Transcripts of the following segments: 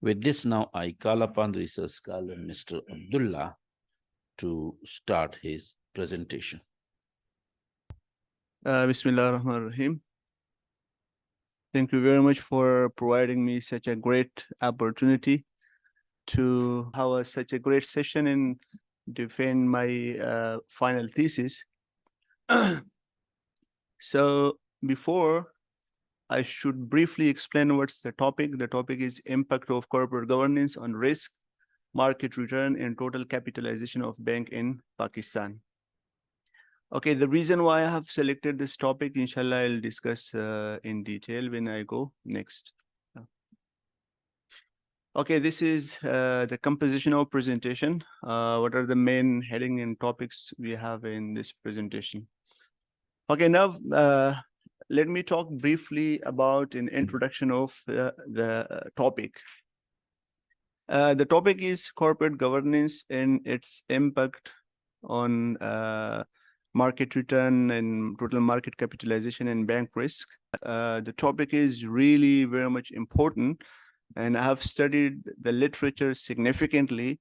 With this now, I call upon the research scholar, Mr. Abdullah, to start his presentation. Bismillah ar-Rahman ar-Rahim. Thank you very much for providing me such a great opportunity to have such a great session and defend my final thesis. So before, I should briefly explain what's the topic. The topic is impact of corporate governance on risk, market return, and total capitalization of bank in Pakistan. Okay, the reason why I have selected this topic, inshallah, I'll discuss in detail when I go next. Okay, this is the composition of presentation. What are the main heading and topics we have in this presentation? Okay, now let me talk briefly about an introduction of the topic. The topic is corporate governance and its impact on market return and total market capitalization and bank risk. The topic is really very much important, and I have studied the literature significantly.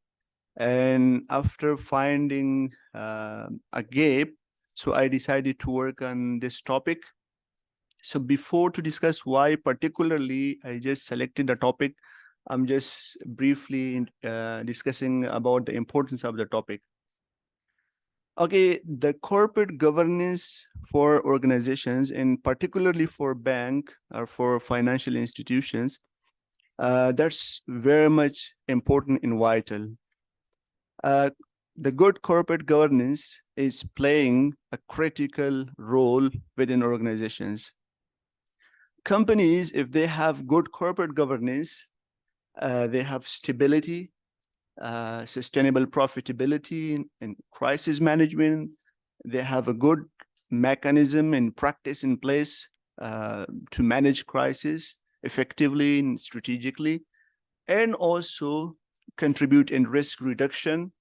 And after finding a gap, so I decided to work on this topic. So before to discuss why particularly I just selected a topic, I'm just briefly discussing about the importance of the topic. Okay, the corporate governance for organizations, and particularly for bank or for financial institutions, that's very much important and vital. The good corporate governance is playing a critical role within organizations. Companies, if they have good corporate governance, they have stability, sustainable profitability and crisis management. They have a good mechanism and practice in place to manage crisis effectively and strategically, and also contribute in risk reduction,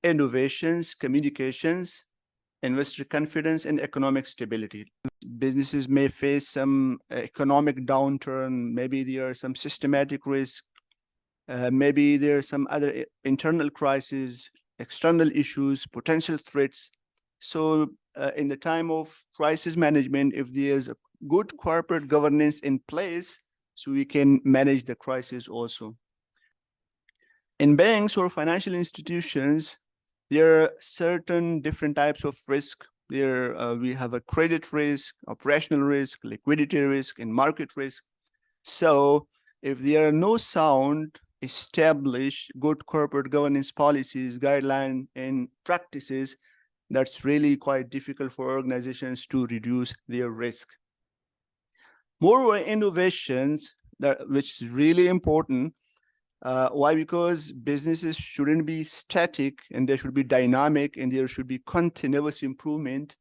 innovations, communications, investor confidence, and economic stability. Businesses may face some economic downturn, maybe there are some systematic risk, maybe there are some other internal crises, external issues, potential threats. So in the time of crisis management, if there's a good corporate governance in place, so we can manage the crisis also. In banks or financial institutions, there are certain different types of risk. There we have a credit risk, operational risk, liquidity risk, and market risk. So if there are no sound, established, good corporate governance policies, guidelines, and practices, that's really quite difficult for organizations to reduce their risk. Moreover, innovations, which is really important. Why? Because businesses shouldn't be static, and they should be dynamic, and there should be continuous improvement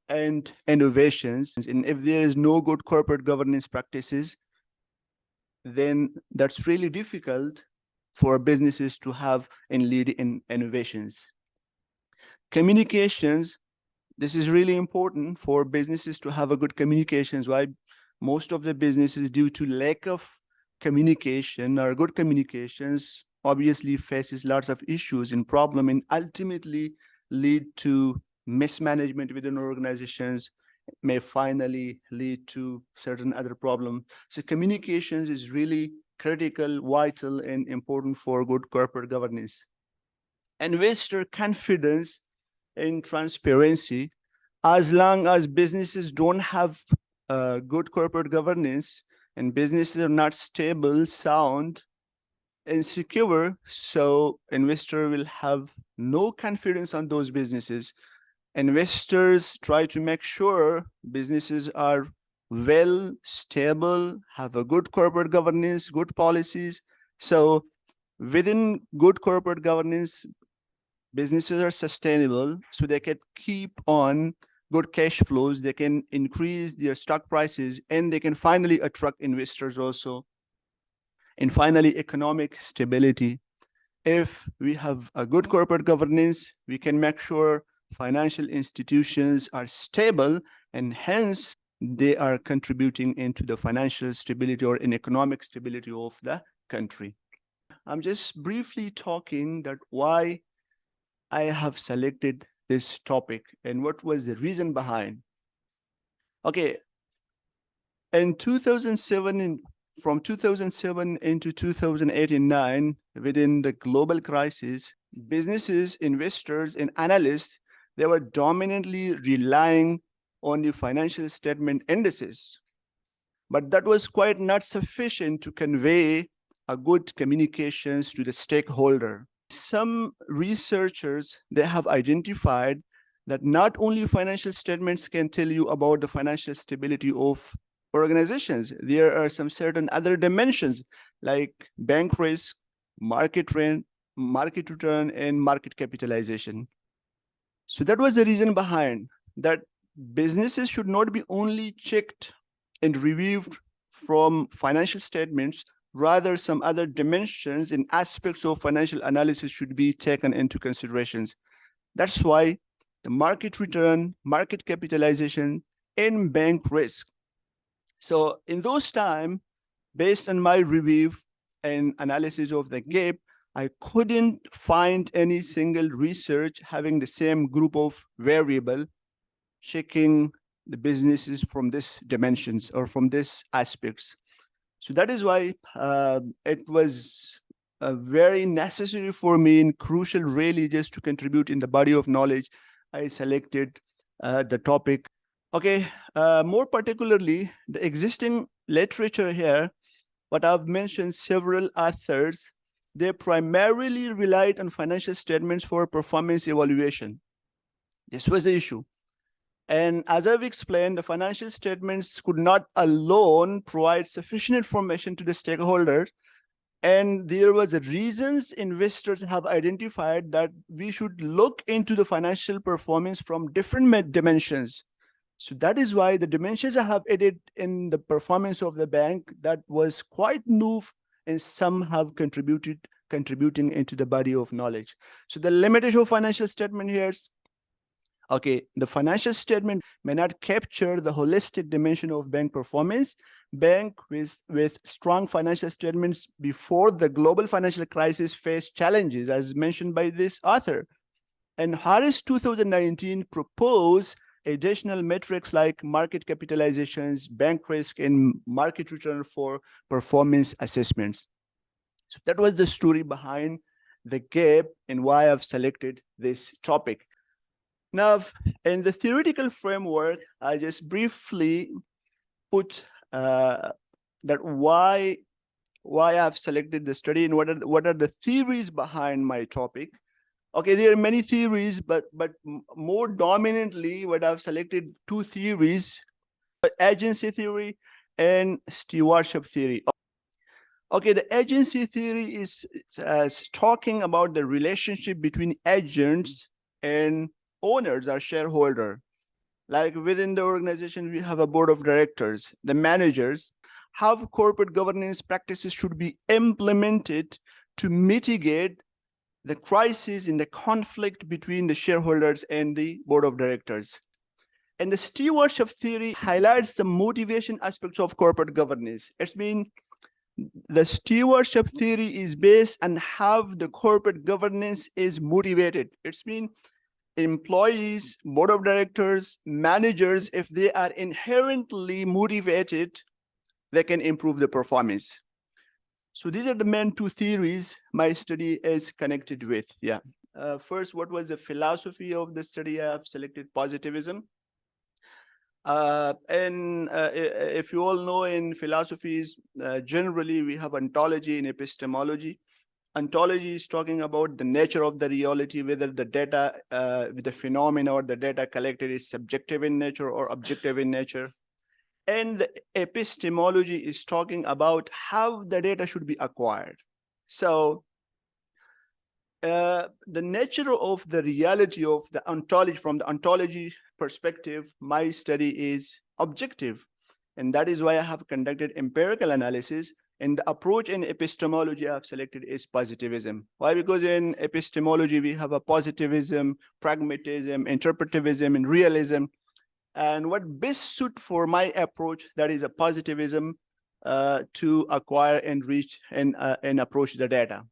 and innovations. And if there is no good corporate governance practices, then that's really difficult for businesses to have and lead in innovations. Communications, this is really important for businesses to have a good communications. Why? Most of the businesses, due to lack of communication or good communications, obviously faces lots of issues and problem, and ultimately lead to mismanagement within organizations, may finally lead to certain other problems. So communications is really critical, vital, and important for good corporate governance. Investor confidence and transparency. As long as businesses don't have good corporate governance and businesses are not stable, sound, and secure, so investor will have no confidence on those businesses. Investors try to make sure businesses are well, stable, have a good corporate governance, good policies. So within good corporate governance, businesses are sustainable, so they can keep on good cash flows, they can increase their stock prices, and they can finally attract investors also. And finally, economic stability. If we have a good corporate governance, we can make sure financial institutions are stable, and hence they are contributing into the financial stability or in economic stability of the country. I'm just briefly talking that why I have selected this topic and what was the reason behind. Okay, in 2007, from 2007 into 2008 and 9, within the global crisis, businesses, investors, and analysts, they were dominantly relying on the financial statement indices. But that was quite not sufficient to convey a good communications to the stakeholder. Some researchers, they have identified that not only financial statements can tell you about the financial stability of organizations, there are some certain other dimensions like bank risk, market trend, market return, and market capitalization. So that was the reason behind that businesses should not be only checked and reviewed from financial statements, rather some other dimensions and aspects of financial analysis should be taken into considerations. That's why the market return, market capitalization, and bank risk. So in those times, based on my review and analysis of the gap, I couldn't find any single research having the same group of variable checking the businesses from this dimensions or from this aspects. So that is why it was very necessary for me and crucial really just to contribute in the body of knowledge. I selected the topic. Okay, more particularly, the existing literature here, what I've mentioned several authors, they primarily relied on financial statements for performance evaluation. This was the issue. And as I've explained, the financial statements could not alone provide sufficient information to the stakeholders. And there was reasons investors have identified that we should look into the financial performance from different dimensions. So that is why the dimensions I have added in the performance of the bank that was quite new, and some have contributing into the body of knowledge. So the limitation of financial statement here is, okay, the financial statement may not capture the holistic dimension of bank performance. Bank with strong financial statements before the global financial crisis faced challenges, as mentioned by this author. And Harris 2019 proposed additional metrics like market capitalizations, bank risk, and market return for performance assessments. So that was the story behind the gap and why I've selected this topic. Now, in the theoretical framework, I just briefly put that why I've selected the study and what are the theories behind my topic. Okay, there are many theories, but more dominantly, what I've selected two theories: agency theory and stewardship theory. Okay, the agency theory is talking about the relationship between agents and owners or shareholder. Like within the organization, we have a board of directors, the managers, how corporate governance practices should be implemented to mitigate the crisis in the conflict between the shareholders and the board of directors. And the stewardship theory highlights the motivation aspects of corporate governance. It's mean the stewardship theory is based on how the corporate governance is motivated. It's mean employees, board of directors, managers, if they are inherently motivated, they can improve the performance. So these are the main two theories my study is connected with. Yeah. First, what was the philosophy of the study? I have selected positivism. If you all know, in philosophies, generally we have ontology and epistemology. Ontology is talking about the nature of the reality, whether the data, the phenomena or the data collected is subjective in nature or objective in nature. And the epistemology is talking about how the data should be acquired. So the nature of the reality of the ontology, from the ontology perspective, my study is objective. And that is why I have conducted empirical analysis. And the approach in epistemology I have selected is positivism. Why? Because in epistemology, we have a positivism, pragmatism, interpretivism, and realism. and what best suit for my approach, that is a positivism, to acquire and reach and approach the data.